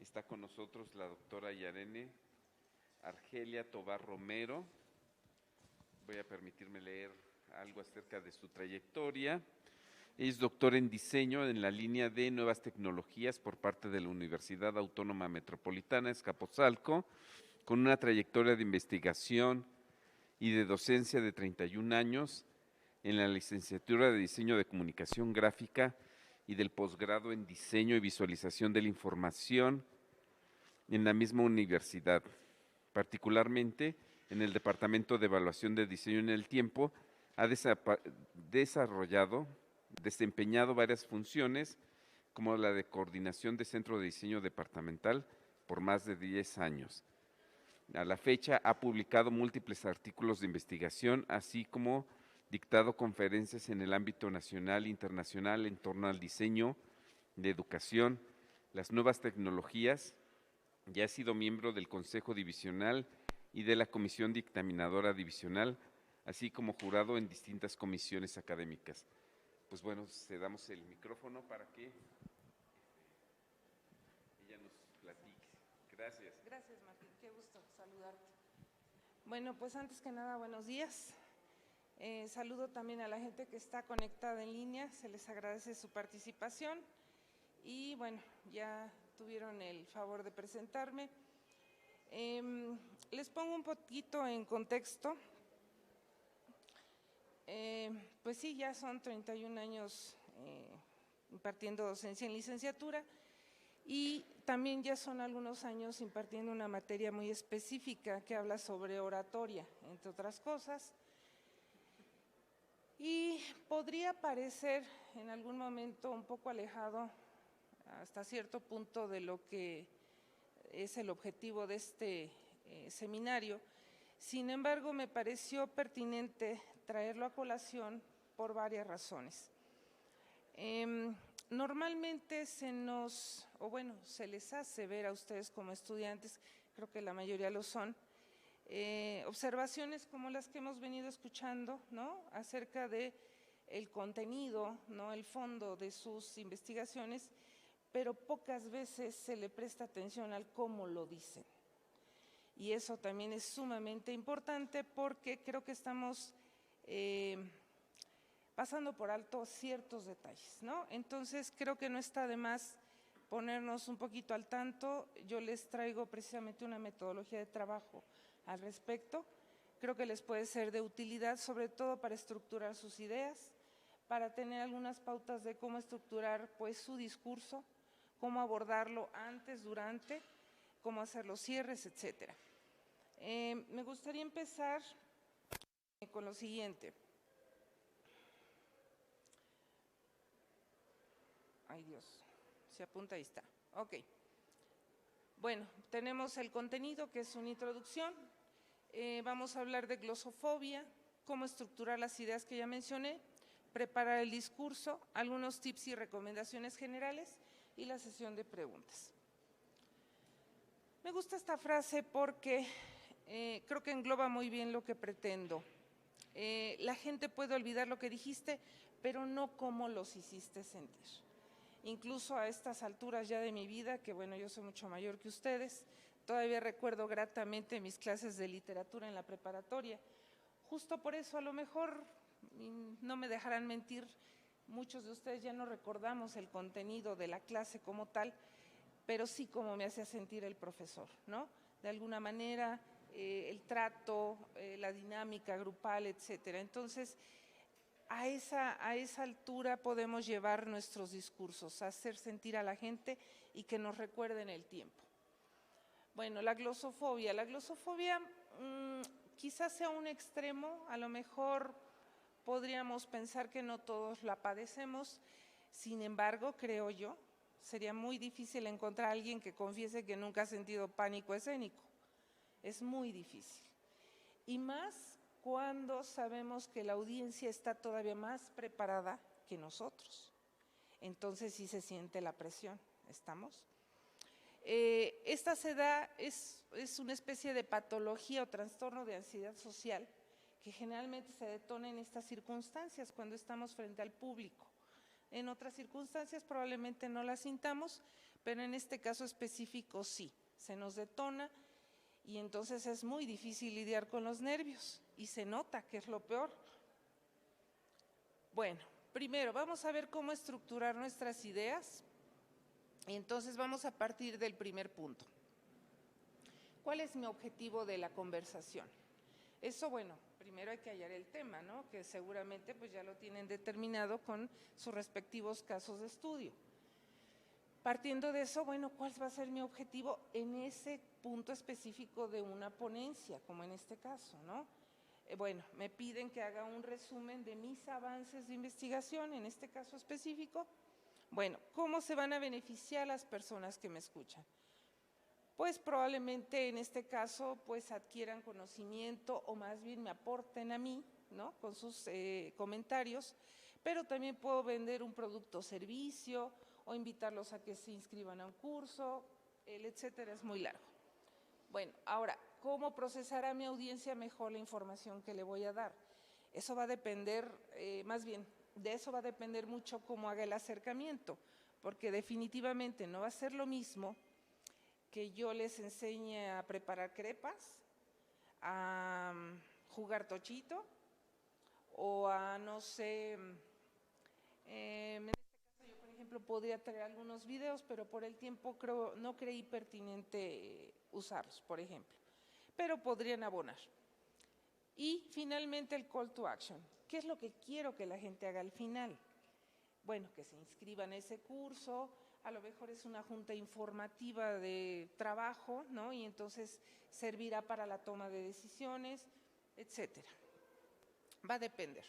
Está con nosotros la doctora Yarene Argelia Tobar Romero. Voy a permitirme leer algo acerca de su trayectoria. Es doctora en diseño en la línea de nuevas tecnologías por parte de la Universidad Autónoma Metropolitana Azcapotzalco, con una trayectoria de investigación y de docencia de 31 años en la licenciatura de Diseño de Comunicación Gráfica y del posgrado en Diseño y Visualización de la Información en la misma universidad, particularmente en el Departamento de Evaluación de Diseño en el Tiempo. Ha desempeñado varias funciones, como la de coordinación de Centro de Diseño Departamental por más de 10 años. A la fecha ha publicado múltiples artículos de investigación, así como dictado conferencias en el ámbito nacional e internacional en torno al diseño de educación, las nuevas tecnologías, y ha sido miembro del Consejo Divisional y de la Comisión Dictaminadora Divisional, así como jurado en distintas comisiones académicas. Pues bueno, cedamos el micrófono para que ella nos platique. Gracias. Gracias, Martín, qué gusto saludarte. Bueno, pues antes que nada, buenos días. Saludo también a la gente que está conectada en línea, se les agradece su participación y bueno, ya tuvieron el favor de presentarme. Les pongo un poquito en contexto. Pues sí, ya son 31 años impartiendo docencia en licenciatura y también ya son algunos años impartiendo una materia muy específica que habla sobre oratoria, entre otras cosas. Y podría parecer en algún momento un poco alejado hasta cierto punto de lo que es el objetivo de este seminario. Sin embargo, me pareció pertinente traerlo a colación por varias razones. Normalmente se les hace ver a ustedes como estudiantes, creo que la mayoría lo son, observaciones como las que hemos venido escuchando, ¿no?, acerca de el contenido, ¿no?, el fondo de sus investigaciones, pero pocas veces se le presta atención al cómo lo dicen. Y eso también es sumamente importante porque creo que estamos pasando por alto ciertos detalles, ¿no? Entonces creo que no está de más ponernos un poquito al tanto. Yo les traigo precisamente una metodología de trabajo al respecto. Creo que les puede ser de utilidad, sobre todo para estructurar sus ideas, para tener algunas pautas de cómo estructurar pues su discurso, cómo abordarlo antes, durante, cómo hacer los cierres, etcétera. Me gustaría empezar con lo siguiente. Ay Dios, se apunta, ahí está. Ok. Bueno, tenemos el contenido que es una introducción. Vamos a hablar de glosofobia, cómo estructurar las ideas que ya mencioné, preparar el discurso, algunos tips y recomendaciones generales y la sesión de preguntas. Me gusta esta frase porque creo que engloba muy bien lo que pretendo. La gente puede olvidar lo que dijiste, pero no cómo los hiciste sentir. Incluso a estas alturas ya de mi vida, que bueno, yo soy mucho mayor que ustedes, todavía recuerdo gratamente mis clases de literatura en la preparatoria. Justo por eso, a lo mejor, no me dejarán mentir, muchos de ustedes ya no recordamos el contenido de la clase como tal, pero sí cómo me hacía sentir el profesor, ¿no? De alguna manera, el trato, la dinámica grupal, etcétera. Entonces, a esa altura podemos llevar nuestros discursos, hacer sentir a la gente y que nos recuerden el tiempo. Bueno, la glosofobia. La glosofobia quizás sea un extremo, a lo mejor podríamos pensar que no todos la padecemos, sin embargo, creo yo, sería muy difícil encontrar a alguien que confiese que nunca ha sentido pánico escénico. Es muy difícil. Y más cuando sabemos que la audiencia está todavía más preparada que nosotros. Entonces sí se siente la presión, ¿estamos? Esta se da, es una especie de patología o trastorno de ansiedad social que generalmente se detona en estas circunstancias cuando estamos frente al público. En otras circunstancias probablemente no la sintamos, pero en este caso específico sí, se nos detona y entonces es muy difícil lidiar con los nervios y se nota que es lo peor. Bueno, primero vamos a ver cómo estructurar nuestras ideas y entonces vamos a partir del primer punto. ¿Cuál es mi objetivo de la conversación? Eso, bueno, primero hay que hallar el tema, ¿no? Que seguramente pues ya lo tienen determinado con sus respectivos casos de estudio. Partiendo de eso, bueno, ¿cuál va a ser mi objetivo en ese punto específico de una ponencia, como en este caso, ¿no? Bueno, me piden que haga un resumen de mis avances de investigación, en este caso específico. Bueno, ¿cómo se van a beneficiar las personas que me escuchan? Pues probablemente en este caso pues adquieran conocimiento o más bien me aporten a mí, ¿no? Con sus comentarios, pero también puedo vender un producto o servicio o invitarlos a que se inscriban a un curso, etcétera, es muy largo. Bueno, ahora, ¿cómo procesará mi audiencia mejor la información que le voy a dar? Eso va a depender, más bien, de eso va a depender mucho cómo haga el acercamiento, porque definitivamente no va a ser lo mismo que yo les enseñe a preparar crepas, a jugar tochito o a, no sé, en este caso yo, por ejemplo, podría traer algunos videos, pero por el tiempo no creí pertinente usarlos, por ejemplo, pero podrían abonar. Y finalmente el call to action. ¿Qué es lo que quiero que la gente haga al final? Bueno, que se inscriban a ese curso, a lo mejor es una junta informativa de trabajo, ¿no? Y entonces servirá para la toma de decisiones, etcétera. Va a depender.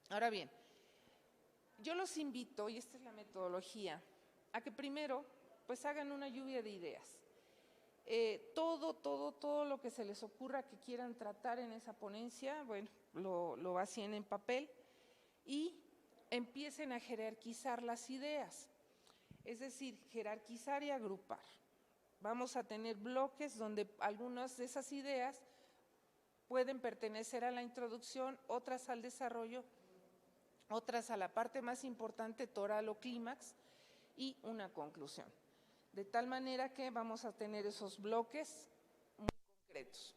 Ahora bien, yo los invito, y esta es la metodología, a que primero pues hagan una lluvia de ideas. Todo lo que se les ocurra que quieran tratar en esa ponencia, bueno, lo vacíen en papel y empiecen a jerarquizar las ideas, es decir, jerarquizar y agrupar. Vamos a tener bloques donde algunas de esas ideas pueden pertenecer a la introducción, otras al desarrollo, otras a la parte más importante, toral o clímax, y una conclusión. De tal manera que vamos a tener esos bloques muy concretos.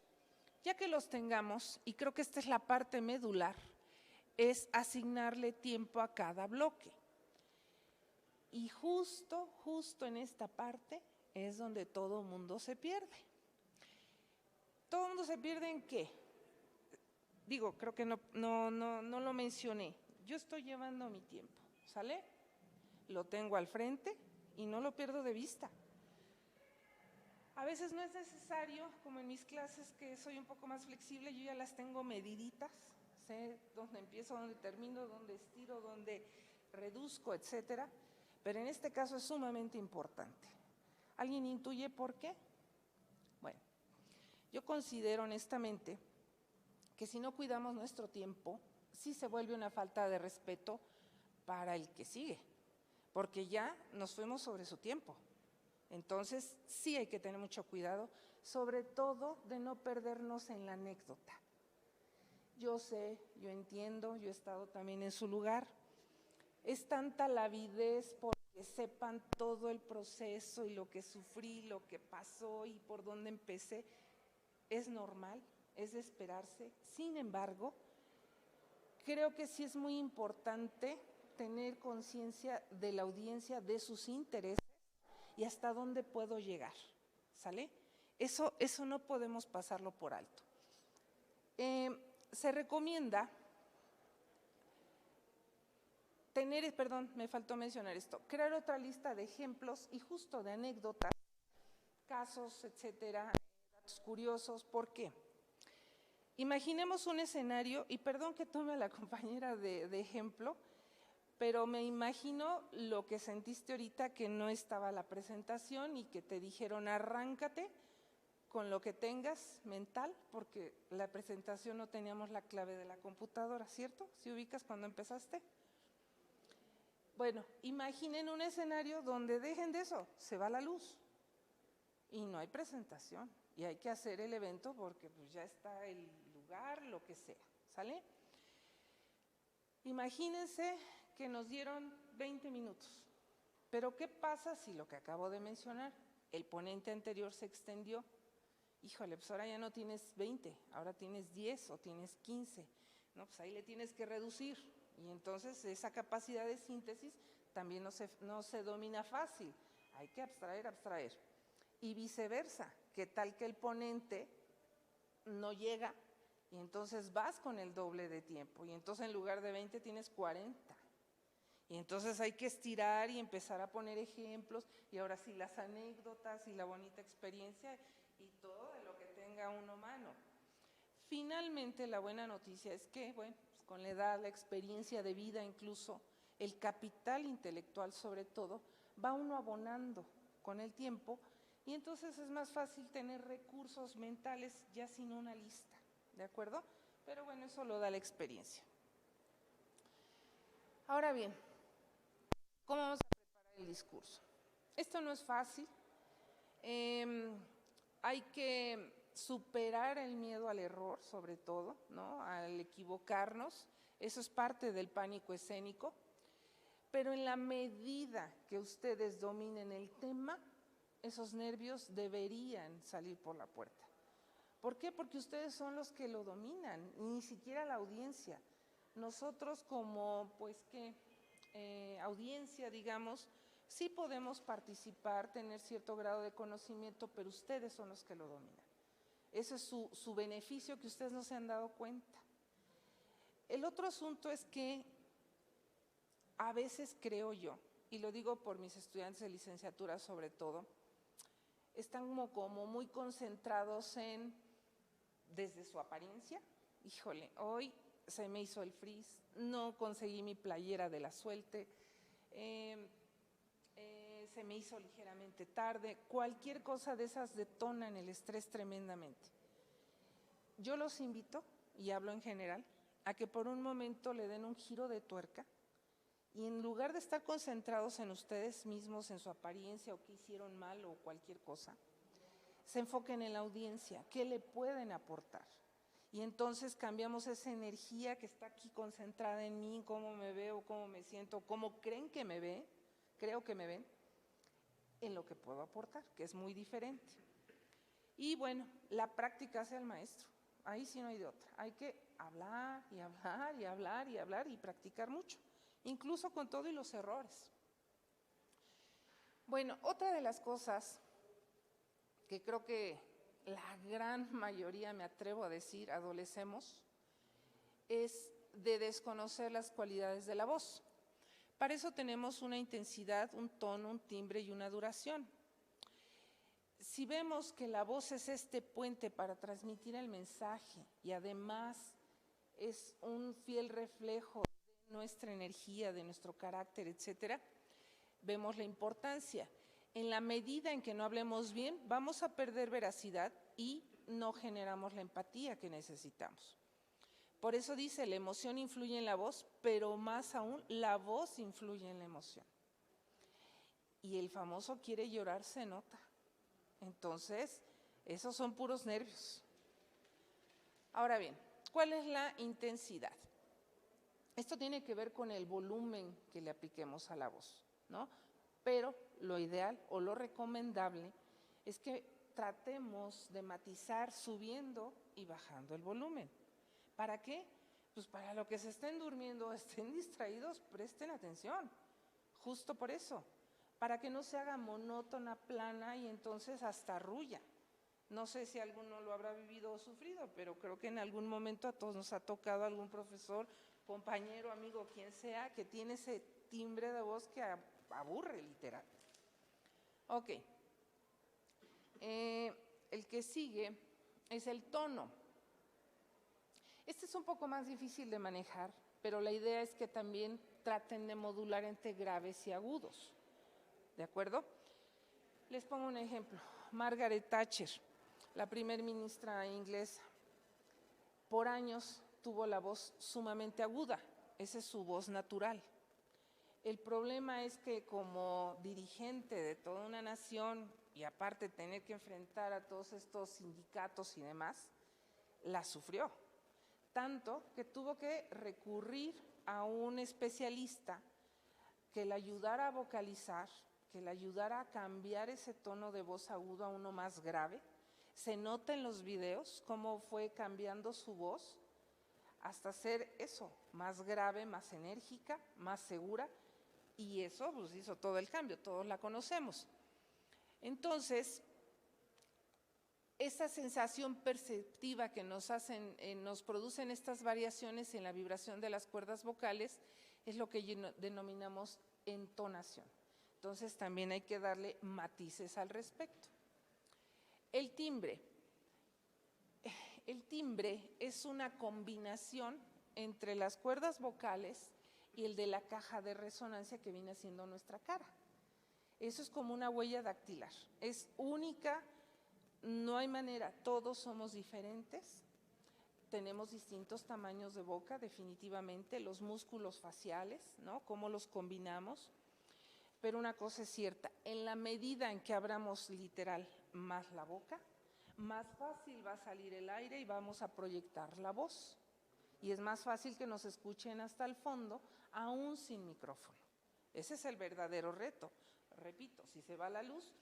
Ya que los tengamos, y creo que esta es la parte medular, es asignarle tiempo a cada bloque. Y justo en esta parte es donde todo el mundo se pierde. ¿Todo el mundo se pierde en qué? Digo, creo que no lo mencioné. Yo estoy llevando mi tiempo, ¿sale? Lo tengo al frente y no lo pierdo de vista. A veces no es necesario, como en mis clases que soy un poco más flexible, yo ya las tengo mediditas, sé dónde empiezo, dónde termino, dónde estiro, dónde reduzco, etcétera, pero en este caso es sumamente importante. ¿Alguien intuye por qué? Bueno, yo considero honestamente que si no cuidamos nuestro tiempo, sí se vuelve una falta de respeto para el que sigue, porque ya nos fuimos sobre su tiempo. Entonces, sí hay que tener mucho cuidado, sobre todo de no perdernos en la anécdota. Yo sé, yo entiendo, yo he estado también en su lugar. Es tanta la avidez porque sepan todo el proceso y lo que sufrí, lo que pasó y por dónde empecé. Es normal, es de esperarse. Sin embargo, creo que sí es muy importante tener conciencia de la audiencia, de sus intereses y hasta dónde puedo llegar, ¿sale? Eso no podemos pasarlo por alto. Se recomienda me faltó mencionar esto, crear otra lista de ejemplos y justo de anécdotas, casos, etcétera, datos curiosos. ¿Por qué? Imaginemos un escenario, y perdón que tome a la compañera de ejemplo, pero me imagino lo que sentiste ahorita, que no estaba la presentación y que te dijeron arráncate con lo que tengas mental, porque la presentación no teníamos la clave de la computadora, ¿cierto? ¿Sí ubicas cuando empezaste? Bueno, imaginen un escenario donde dejen de eso, se va la luz y no hay presentación y hay que hacer el evento porque pues ya está el lugar, lo que sea, ¿sale? Imagínense que nos dieron 20 minutos, Pero ¿qué pasa si lo que acabo de mencionar, el ponente anterior se extendió? Híjole, pues ahora ya no tienes 20, ahora tienes 10 o tienes 15. No, pues ahí le tienes que reducir. Y entonces esa capacidad de síntesis también no se domina fácil. Hay que abstraer, abstraer. Y viceversa, ¿qué tal que el ponente no llega y entonces vas con el doble de tiempo? Y entonces en lugar de 20 tienes 40. Y entonces hay que estirar y empezar a poner ejemplos, y ahora sí las anécdotas y la bonita experiencia y todo de lo que tenga uno mano. Finalmente, la buena noticia es que, bueno, pues con la edad, la experiencia de vida, incluso el capital intelectual sobre todo, va uno abonando con el tiempo, y entonces es más fácil tener recursos mentales ya sin una lista, ¿de acuerdo? Pero bueno, eso lo da la experiencia. Ahora bien, ¿cómo vamos a preparar el discurso? Esto no es fácil. Hay que superar el miedo al error, sobre todo, ¿no? Al equivocarnos. Eso es parte del pánico escénico. Pero en la medida que ustedes dominen el tema, esos nervios deberían salir por la puerta. ¿Por qué? Porque ustedes son los que lo dominan, ni siquiera la audiencia. Nosotros como, audiencia, digamos, sí podemos participar, tener cierto grado de conocimiento, pero ustedes son los que lo dominan. Ese es su beneficio, que ustedes no se han dado cuenta. El otro asunto es que a veces creo yo, y lo digo por mis estudiantes de licenciatura sobre todo, están como muy concentrados desde su apariencia. Híjole, hoy se me hizo el frizz, no conseguí mi playera de la suerte, se me hizo ligeramente tarde, cualquier cosa de esas detonan el estrés tremendamente. Yo los invito, y hablo en general, a que por un momento le den un giro de tuerca y en lugar de estar concentrados en ustedes mismos, en su apariencia o qué hicieron mal o cualquier cosa, se enfoquen en la audiencia, qué le pueden aportar. Y entonces cambiamos esa energía que está aquí concentrada en mí, cómo me veo, cómo me siento, cómo creen que me ven, creo que me ven, en lo que puedo aportar, que es muy diferente. Y bueno, la práctica hace al maestro, ahí sí no hay de otra. Hay que hablar y hablar y hablar y hablar y practicar mucho, incluso con todo y los errores. Bueno, otra de las cosas que creo que la gran mayoría, me atrevo a decir, adolecemos, es de desconocer las cualidades de la voz. Para eso tenemos una intensidad, un tono, un timbre y una duración. Si vemos que la voz es este puente para transmitir el mensaje y además es un fiel reflejo de nuestra energía, de nuestro carácter, etcétera, vemos la importancia. En la medida en que no hablemos bien, vamos a perder veracidad y no generamos la empatía que necesitamos. Por eso dice, la emoción influye en la voz, pero más aún, la voz influye en la emoción. Y el famoso quiere llorar se nota. Entonces, esos son puros nervios. Ahora bien, ¿cuál es la intensidad? Esto tiene que ver con el volumen que le apliquemos a la voz, ¿no? Pero lo ideal o lo recomendable es que tratemos de matizar subiendo y bajando el volumen. ¿Para qué? Pues para lo que se estén durmiendo o estén distraídos, presten atención, justo por eso, para que no se haga monótona, plana y entonces hasta arrulla. No sé si alguno lo habrá vivido o sufrido, pero creo que en algún momento a todos nos ha tocado algún profesor, compañero, amigo, quien sea, que tiene ese timbre de voz que aburre literal. Ok, el que sigue es el tono. Este es un poco más difícil de manejar, pero la idea es que también traten de modular entre graves y agudos, ¿de acuerdo? Les pongo un ejemplo. Margaret Thatcher, la primer ministra inglesa, por años tuvo la voz sumamente aguda, esa es su voz natural. El problema es que como dirigente de toda una nación y aparte tener que enfrentar a todos estos sindicatos y demás, la sufrió. Tanto que tuvo que recurrir a un especialista que le ayudara a vocalizar, que le ayudara a cambiar ese tono de voz agudo a uno más grave. Se nota en los videos cómo fue cambiando su voz hasta ser eso, más grave, más enérgica, más segura, y eso pues hizo todo el cambio, todos la conocemos. Entonces, esa sensación perceptiva que nos producen estas variaciones en la vibración de las cuerdas vocales es lo que denominamos entonación. Entonces, también hay que darle matices al respecto. El timbre. El timbre es una combinación entre las cuerdas vocales y el de la caja de resonancia que viene siendo nuestra cara. Eso es como una huella dactilar. Es única, no hay manera, todos somos diferentes. Tenemos distintos tamaños de boca, definitivamente, los músculos faciales, ¿no? Cómo los combinamos. Pero una cosa es cierta, en la medida en que abramos literal más la boca, más fácil va a salir el aire y vamos a proyectar la voz. Y es más fácil que nos escuchen hasta el fondo, aún sin micrófono. Ese es el verdadero reto. Repito, si se va la luz,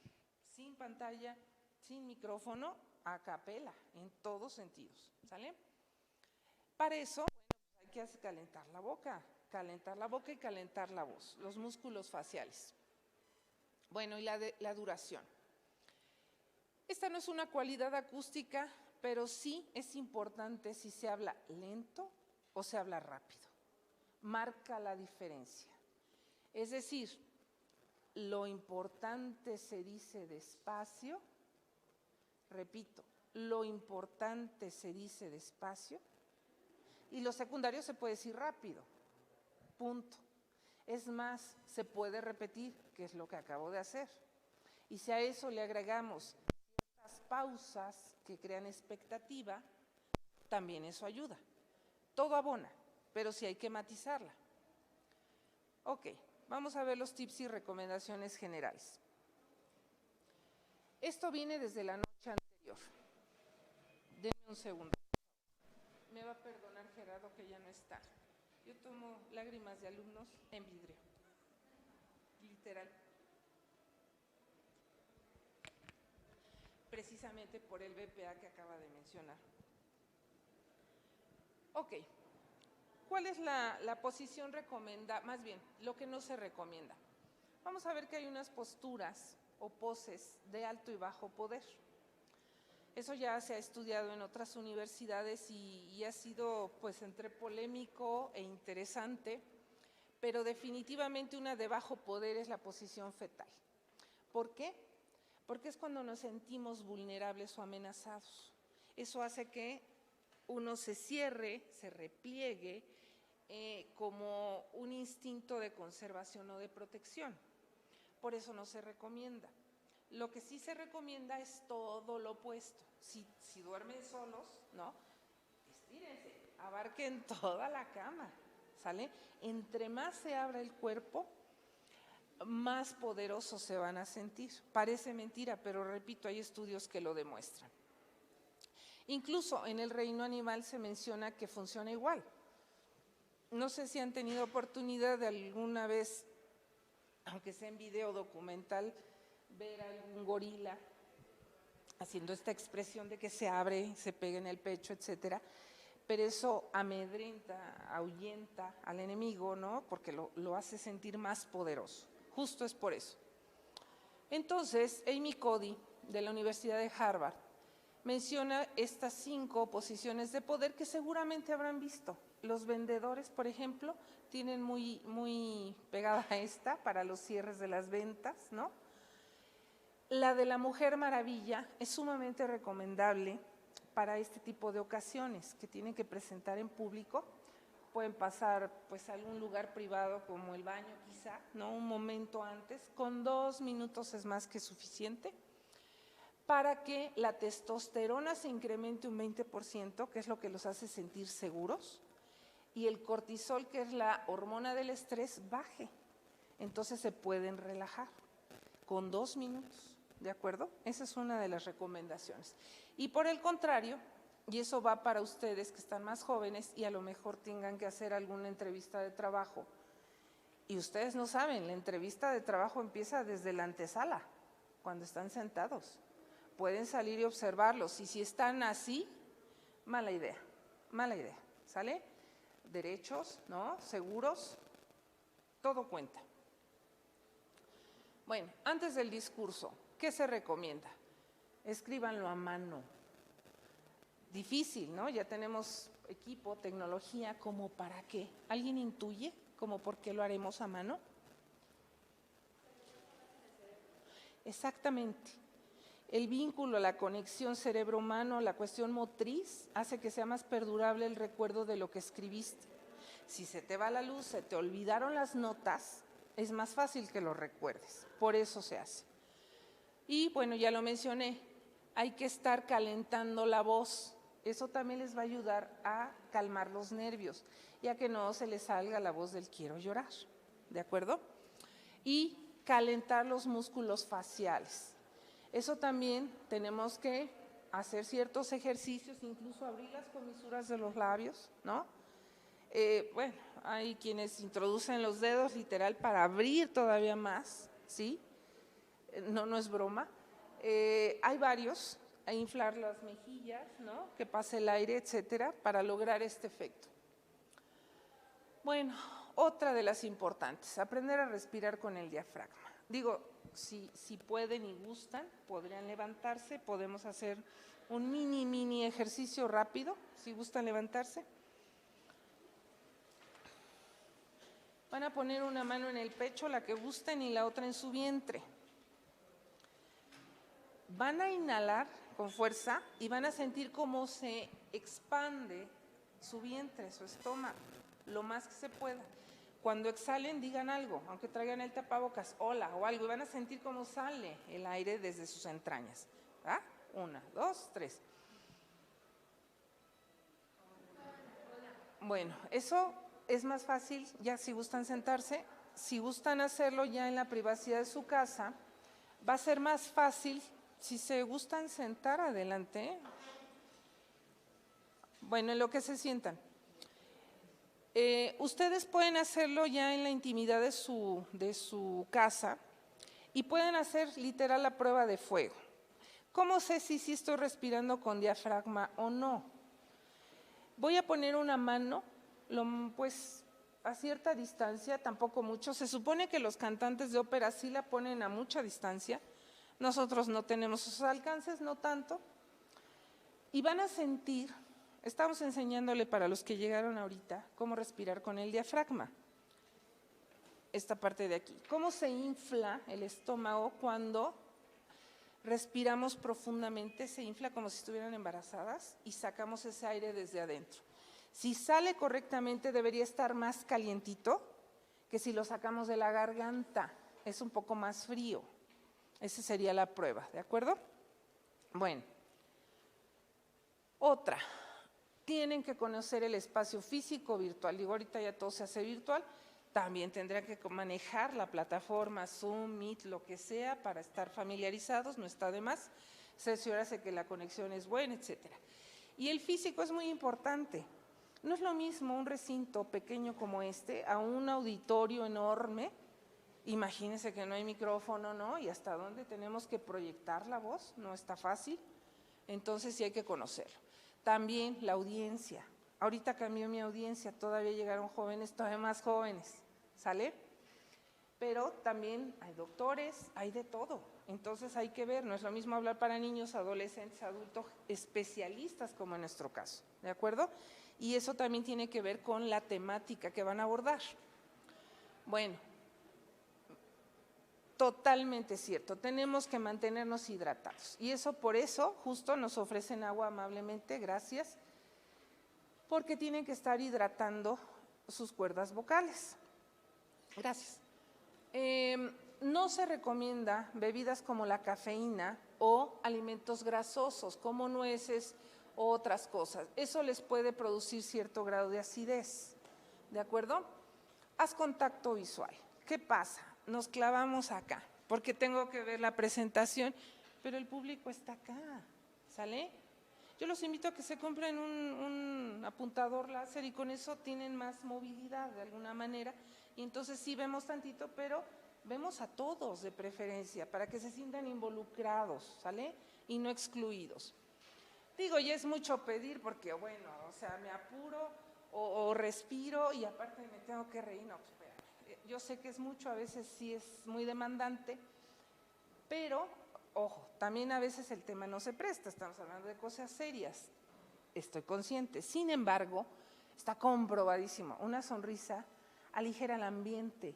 sin pantalla, sin micrófono, a capela, en todos sentidos, ¿sale? Para eso, bueno, pues hay que calentar la boca y calentar la voz, los músculos faciales. Bueno, y la duración. Esta no es una cualidad acústica, pero sí es importante si se habla lento o se habla rápido. Marca la diferencia. Es decir, lo importante se dice despacio, repito, lo importante se dice despacio, y lo secundario se puede decir rápido, punto. Es más, se puede repetir, que es lo que acabo de hacer. Y si a eso le agregamos ciertas pausas que crean expectativa, también eso ayuda. Todo abona, pero sí hay que matizarla. Ok, vamos a ver los tips y recomendaciones generales. Esto viene desde la noche anterior. Denme un segundo. Me va a perdonar Gerardo que ya no está. Yo tomo lágrimas de alumnos en vidrio, literal. Precisamente por el BPA que acaba de mencionar. Ok, ¿cuál es la posición recomendada? Más bien, lo que no se recomienda. Vamos a ver que hay unas posturas o poses de alto y bajo poder. Eso ya se ha estudiado en otras universidades y ha sido pues entre polémico e interesante, pero definitivamente una de bajo poder es la posición fetal. ¿Por qué? Porque es cuando nos sentimos vulnerables o amenazados. Eso hace que uno se cierre, se repliegue como un instinto de conservación o de protección. Por eso no se recomienda. Lo que sí se recomienda es todo lo opuesto. Si duermen solos, ¿no? Estírense, abarquen toda la cama, ¿sale? Entre más se abra el cuerpo, más poderosos se van a sentir. Parece mentira, pero repito, hay estudios que lo demuestran. Incluso en el reino animal se menciona que funciona igual. No sé si han tenido oportunidad de alguna vez, aunque sea en video documental, ver a algún gorila haciendo esta expresión de que se abre, se pega en el pecho, etcétera, pero eso amedrenta, ahuyenta al enemigo, ¿no? Porque lo hace sentir más poderoso. Justo es por eso. Entonces, Amy Cody, de la Universidad de Harvard, menciona estas 5 posiciones de poder que seguramente habrán visto. Los vendedores, por ejemplo, tienen muy pegada a esta para los cierres de las ventas, ¿no? La de la Mujer Maravilla es sumamente recomendable para este tipo de ocasiones que tienen que presentar en público. Pueden pasar pues a algún lugar privado como el baño quizá, ¿no? Un momento antes, con 2 minutos es más que suficiente para que la testosterona se incremente un 20%, que es lo que los hace sentir seguros, y el cortisol, que es la hormona del estrés, baje. Entonces se pueden relajar con 2 minutos. ¿De acuerdo? Esa es una de las recomendaciones. Y por el contrario, y eso va para ustedes que están más jóvenes y a lo mejor tengan que hacer alguna entrevista de trabajo Y ustedes no saben, la entrevista de trabajo empieza desde la antesala, cuando están sentados. Pueden salir y observarlos, y si están así, mala idea, ¿sale? Derechos, ¿no? Seguros, todo cuenta. Bueno, antes del discurso, ¿qué se recomienda? Escríbanlo a mano. Difícil, ¿no? Ya tenemos equipo, tecnología, ¿como para qué? ¿Alguien intuye como por qué lo haremos a mano? Exactamente. El vínculo, la conexión cerebro-humano, la cuestión motriz, hace que sea más perdurable el recuerdo de lo que escribiste. Si se te va la luz, se te olvidaron las notas, es más fácil que lo recuerdes. Por eso se hace. Y bueno, ya lo mencioné, hay que estar calentando la voz. Eso también les va a ayudar a calmar los nervios, ya que no se les salga la voz del quiero llorar, ¿de acuerdo? Y calentar los músculos faciales. Eso también tenemos que hacer ciertos ejercicios, incluso abrir las comisuras de los labios, ¿no? Bueno, hay quienes introducen los dedos literal para abrir todavía más, ¿sí? No es broma. Hay varios, a inflar las mejillas, ¿no? Que pase el aire, etcétera, para lograr este efecto. Bueno, otra de las importantes, aprender a respirar con el diafragma. Digo, si pueden y gustan, podrían levantarse, podemos hacer un mini ejercicio rápido, si gustan levantarse. Van a poner una mano en el pecho, la que gusten, y la otra en su vientre. Van a inhalar con fuerza y van a sentir cómo se expande su vientre, su estómago, lo más que se pueda. Cuando exhalen, digan algo, aunque traigan el tapabocas, hola o algo, y van a sentir cómo sale el aire desde sus entrañas. ¿Ah? 1, 2, 3. Bueno, eso es más fácil, ya si gustan sentarse. Si gustan hacerlo ya en la privacidad de su casa, va a ser más fácil. Si se gustan sentar, adelante. Bueno, en lo que se sientan. Ustedes pueden hacerlo ya en la intimidad de su casa y pueden hacer literal la prueba de fuego. ¿Cómo sé si estoy respirando con diafragma o no? Voy a poner una mano, pues a cierta distancia, tampoco mucho. Se supone que los cantantes de ópera sí la ponen a mucha distancia. Nosotros no tenemos esos alcances, no tanto. Y van a sentir, estamos enseñándole para los que llegaron ahorita, cómo respirar con el diafragma. Esta parte de aquí. Cómo se infla el estómago cuando respiramos profundamente, se infla como si estuvieran embarazadas y sacamos ese aire desde adentro. Si sale correctamente debería estar más calientito que si lo sacamos de la garganta, es un poco más frío. Esa sería la prueba, ¿de acuerdo? Bueno, otra, tienen que conocer el espacio físico virtual. Digo, ahorita ya todo se hace virtual, también tendrán que manejar la plataforma Zoom, Meet, lo que sea, para estar familiarizados, no está de más, cerciorarse que la conexión es buena, etcétera. Y el físico es muy importante. No es lo mismo un recinto pequeño como este a un auditorio enorme. Imagínense que no hay micrófono, ¿no? Y hasta dónde tenemos que proyectar la voz, no está fácil. Entonces sí hay que conocerlo. También la audiencia. Ahorita cambió mi audiencia, todavía llegaron jóvenes, todavía más jóvenes, ¿sale? Pero también hay doctores, hay de todo. Entonces hay que ver, no es lo mismo hablar para niños, adolescentes, adultos, especialistas como en nuestro caso, ¿de acuerdo? Y eso también tiene que ver con la temática que van a abordar. Bueno, totalmente cierto, tenemos que mantenernos hidratados. Y eso por eso justo nos ofrecen agua amablemente, gracias, porque tienen que estar hidratando sus cuerdas vocales. Gracias. No se recomienda bebidas como la cafeína o alimentos grasosos como nueces o otras cosas. Eso les puede producir cierto grado de acidez, ¿de acuerdo? Haz contacto visual. ¿Qué pasa? Nos clavamos acá, porque tengo que ver la presentación, pero el público está acá, ¿sale? Yo los invito a que se compren un apuntador láser y con eso tienen más movilidad de alguna manera. Y entonces sí vemos tantito, pero vemos a todos de preferencia para que se sientan involucrados, ¿sale? Y no excluidos. Digo, ya es mucho pedir porque, bueno, o sea, me apuro o respiro y aparte me tengo que reír. No, pues, espérame. Yo sé que es mucho, a veces sí es muy demandante, pero, ojo, también a veces el tema no se presta, estamos hablando de cosas serias, estoy consciente. Sin embargo, está comprobadísimo, una sonrisa aligera el ambiente,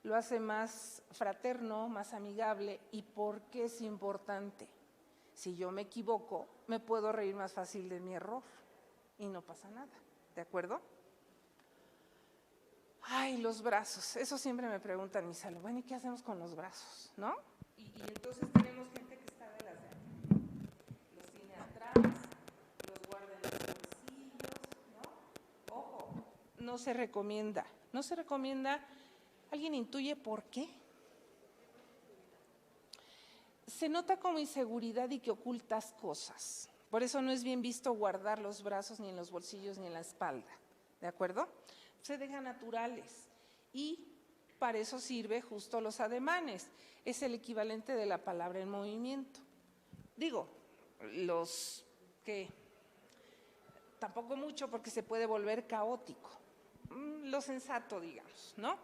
lo hace más fraterno, más amigable. ¿Y por qué es importante? Si yo me equivoco, me puedo reír más fácil de mi error y no pasa nada, ¿de acuerdo? Ay, los brazos, eso siempre me preguntan mis alumnos, bueno, ¿y qué hacemos con los brazos? ¿No? Y entonces tenemos gente que está de las de aquí, los tiene atrás, los guarda en los bolsillos, ¿no? Ojo, no se recomienda, ¿alguien intuye por qué? Se nota como inseguridad y que ocultas cosas. Por eso no es bien visto guardar los brazos ni en los bolsillos ni en la espalda, ¿de acuerdo? Se dejan naturales y para eso sirve justo los ademanes. Es el equivalente de la palabra en movimiento. Digo, los que tampoco mucho porque se puede volver caótico. Lo sensato, digamos, ¿no?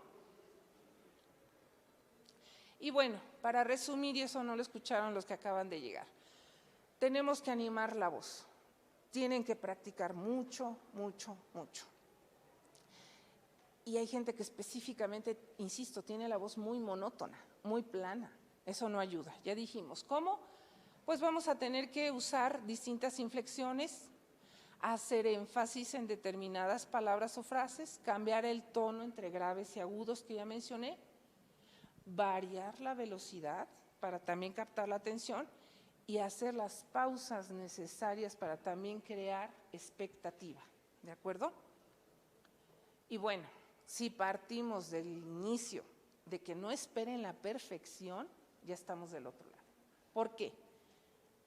Y bueno, para resumir, y eso no lo escucharon los que acaban de llegar, tenemos que animar la voz. Tienen que practicar mucho, mucho, mucho. Y hay gente que específicamente, insisto, tiene la voz muy monótona, muy plana. Eso no ayuda. Ya dijimos, ¿cómo? Pues vamos a tener que usar distintas inflexiones, hacer énfasis en determinadas palabras o frases, cambiar el tono entre graves y agudos que ya mencioné, variar la velocidad para también captar la atención y hacer las pausas necesarias para también crear expectativa, ¿de acuerdo? Y bueno, si partimos del inicio de que no esperen la perfección, ya estamos del otro lado. ¿Por qué?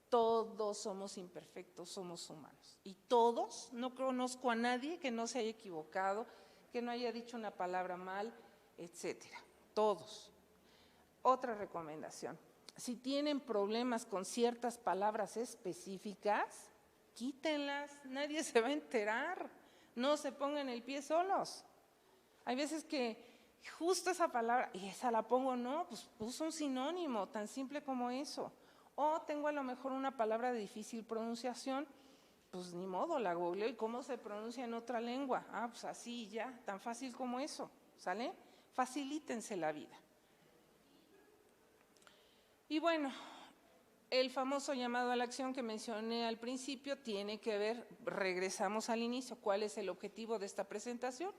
Todos somos imperfectos, somos humanos. Y todos, no conozco a nadie que no se haya equivocado, que no haya dicho una palabra mal, etcétera. Todos. Otra recomendación, si tienen problemas con ciertas palabras específicas, quítenlas, nadie se va a enterar, no se pongan el pie solos. Hay veces que justo esa palabra, y esa la pongo, no, pues uso un sinónimo, tan simple como eso. O tengo a lo mejor una palabra de difícil pronunciación, pues ni modo, la googleo y cómo se pronuncia en otra lengua. Ah, pues así ya, tan fácil como eso, ¿sale? Facilítense la vida. Y bueno, el famoso llamado a la acción que mencioné al principio tiene que ver, regresamos al inicio, ¿cuál es el objetivo de esta presentación?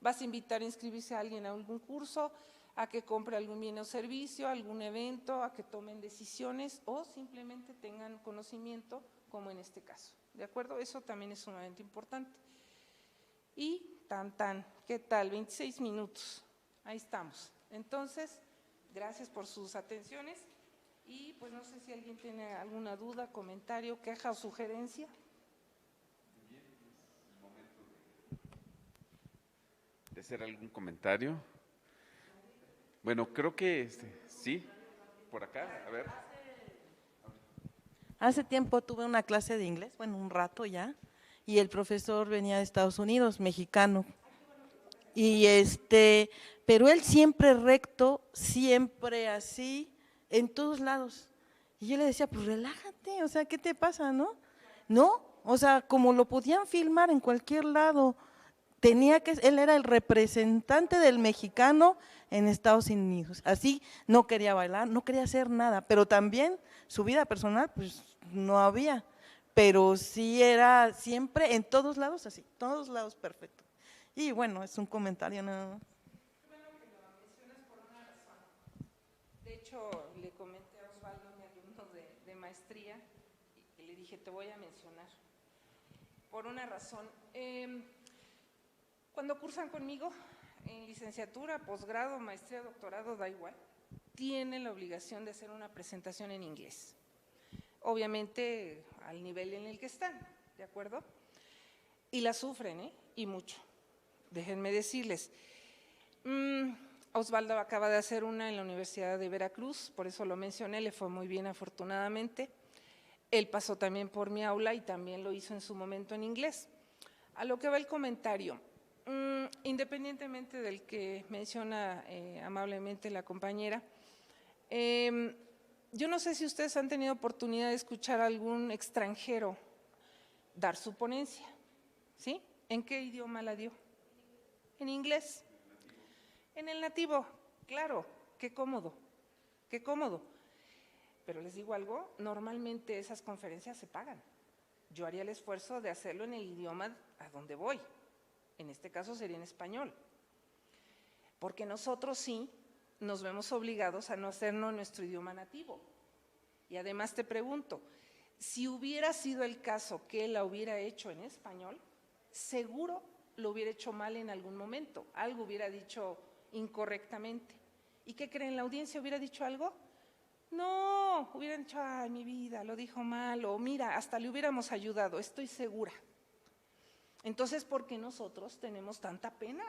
Vas a invitar a inscribirse a alguien a algún curso, a que compre algún bien o servicio, algún evento, a que tomen decisiones o simplemente tengan conocimiento, como en este caso, ¿de acuerdo? Eso también es sumamente importante. Y ¿qué tal? 26 minutos, ahí estamos. Entonces, gracias por sus atenciones. Y pues no sé si alguien tiene alguna duda, comentario, queja o sugerencia. Bien, es el momento de hacer algún comentario. Bueno, creo que sí, por acá, a ver. Hace tiempo tuve una clase de inglés, bueno, un rato ya, y el profesor venía de Estados Unidos, mexicano. Y pero él siempre recto, siempre así, en todos lados. Y yo le decía, pues relájate, o sea, ¿qué te pasa, no? No, o sea, como lo podían filmar en cualquier lado, él era el representante del mexicano en Estados Unidos. Así no quería bailar, no quería hacer nada, pero también su vida personal, pues no había. Pero sí era siempre en todos lados así, todos lados perfecto. Y bueno, es un comentario nada más. De hecho, le comenté a Osvaldo, mi alumno de maestría, y le dije, te voy a mencionar, por una razón. Cuando cursan conmigo, en licenciatura, posgrado, maestría, doctorado, da igual, tienen la obligación de hacer una presentación en inglés. obviamente al nivel en el que están, ¿de acuerdo? Y la sufren, ¿eh? Y mucho. Déjenme decirles, Osvaldo acaba de hacer una en la Universidad de Veracruz, por eso lo mencioné, le fue muy bien afortunadamente. Él pasó también por mi aula y también lo hizo en su momento en inglés. A lo que va el comentario, independientemente del que menciona amablemente la compañera, yo no sé si ustedes han tenido oportunidad de escuchar a algún extranjero dar su ponencia, ¿sí? ¿En qué idioma la dio? En inglés. En el nativo, claro, qué cómodo, qué cómodo. Pero les digo algo, normalmente esas conferencias se pagan. Yo haría el esfuerzo de hacerlo en el idioma a donde voy. En este caso sería en español. Porque nosotros sí nos vemos obligados a no hacerlo en nuestro idioma nativo. Y además te pregunto, si hubiera sido el caso que él la hubiera hecho en español, seguro lo hubiera hecho mal en algún momento, algo hubiera dicho incorrectamente. ¿Y qué creen? ¿La audiencia hubiera dicho algo? No, hubieran dicho, ay, mi vida, lo dijo mal, o mira, hasta le hubiéramos ayudado, estoy segura. Entonces, ¿por qué nosotros tenemos tanta pena?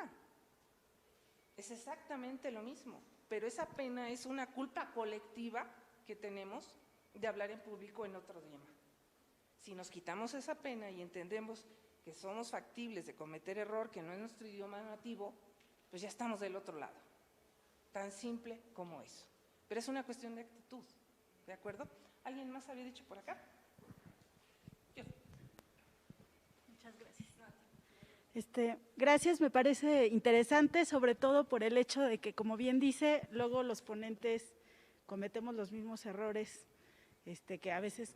Es exactamente lo mismo, pero esa pena es una culpa colectiva que tenemos de hablar en público en otro idioma. Si nos quitamos esa pena y entendemos que somos factibles de cometer error, que no es nuestro idioma nativo, pues ya estamos del otro lado. Tan simple como eso. Pero es una cuestión de actitud, ¿de acuerdo? ¿Alguien más había dicho por acá? Yo. Muchas gracias. Gracias, me parece interesante, sobre todo por el hecho de que, como bien dice, luego los ponentes cometemos los mismos errores, que a veces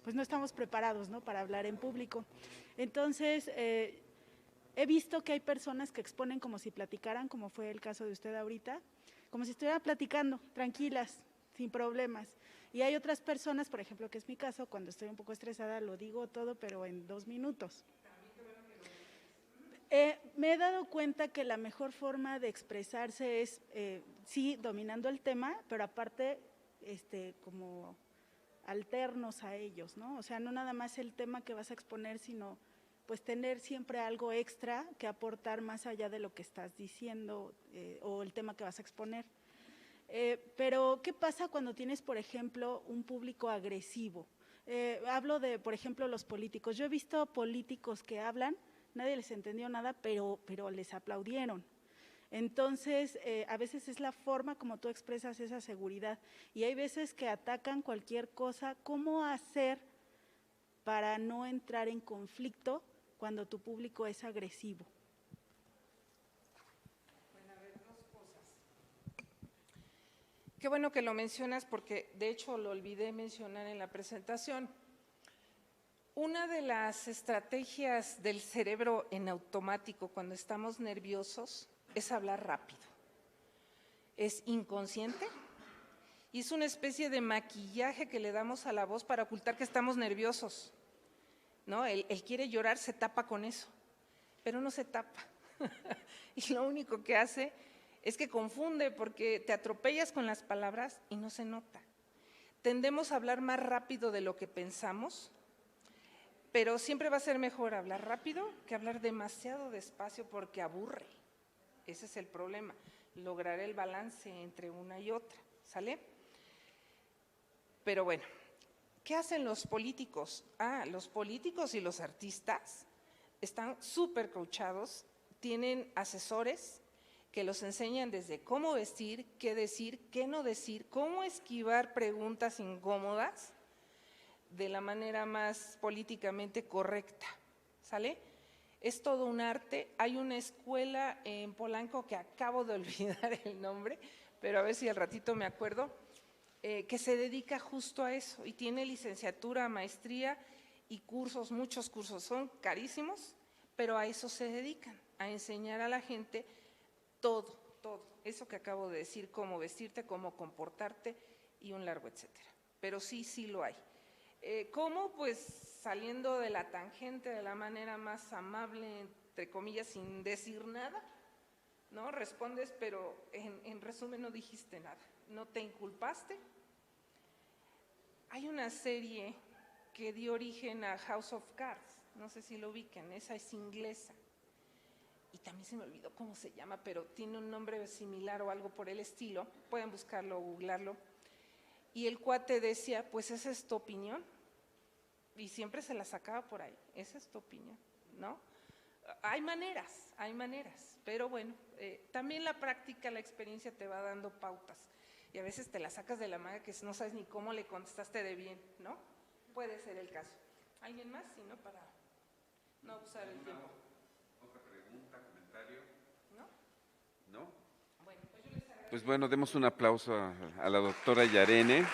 pues no estamos preparados, ¿no?, para hablar en público. Entonces, he visto que hay personas que exponen como si platicaran, como fue el caso de usted ahorita, como si estuvieran platicando, tranquilas, sin problemas. Y hay otras personas, por ejemplo, que es mi caso, cuando estoy un poco estresada lo digo todo, pero en 2 minutos. Me he dado cuenta que la mejor forma de expresarse es, sí, dominando el tema, pero aparte, como alternos a ellos, ¿no? O sea, no nada más el tema que vas a exponer, sino pues tener siempre algo extra que aportar más allá de lo que estás diciendo o el tema que vas a exponer. Pero, ¿qué pasa cuando tienes, por ejemplo, un público agresivo? Hablo de, por ejemplo, los políticos. Yo he visto políticos que hablan, nadie les entendió nada, pero les aplaudieron. Entonces, a veces es la forma como tú expresas esa seguridad y hay veces que atacan cualquier cosa. ¿Cómo hacer para no entrar en conflicto cuando tu público es agresivo? Bueno, a ver, 2 cosas. Qué bueno que lo mencionas porque de hecho lo olvidé mencionar en la presentación. Una de las estrategias del cerebro en automático cuando estamos nerviosos es hablar rápido. Es inconsciente y es una especie de maquillaje que le damos a la voz para ocultar que estamos nerviosos, ¿no? Él quiere llorar, se tapa con eso, pero no se tapa. Y lo único que hace es que confunde porque te atropellas con las palabras y no se nota. Tendemos a hablar más rápido de lo que pensamos, pero siempre va a ser mejor hablar rápido que hablar demasiado despacio porque aburre. Ese es el problema, lograr el balance entre una y otra, ¿sale? Pero bueno, ¿qué hacen los políticos? Los políticos y los artistas están súper coachados, tienen asesores que los enseñan desde cómo vestir, qué no decir, cómo esquivar preguntas incómodas de la manera más políticamente correcta, ¿sale? Es todo un arte. Hay una escuela en Polanco que acabo de olvidar el nombre, pero a ver si al ratito me acuerdo, que se dedica justo a eso y tiene licenciatura, maestría y cursos, muchos cursos, son carísimos, pero a eso se dedican, a enseñar a la gente todo, eso que acabo de decir, cómo vestirte, cómo comportarte y un largo etcétera. Pero sí lo hay. ¿Cómo? Pues saliendo de la tangente de la manera más amable, entre comillas, sin decir nada, ¿no? Respondes, pero en resumen no dijiste nada, no te inculpaste, Hay una serie que dio origen a House of Cards, no sé si lo ubican, esa es inglesa. Y también se me olvidó cómo se llama, pero tiene un nombre similar o algo por el estilo. Pueden buscarlo o googlarlo. Y el cuate decía, pues esa es tu opinión. Y siempre se la sacaba por ahí, esa es tu opinión, ¿no? Hay maneras, pero bueno, también la práctica, la experiencia te va dando pautas. Y a veces te la sacas de la manga que no sabes ni cómo le contestaste de bien, ¿no? Puede ser el caso. ¿Alguien más? Si no, para no abusar el tiempo. ¿Otra pregunta, comentario? ¿No? ¿No? Bueno, pues yo les agradezco. Pues bueno, demos un aplauso a la doctora Yarene.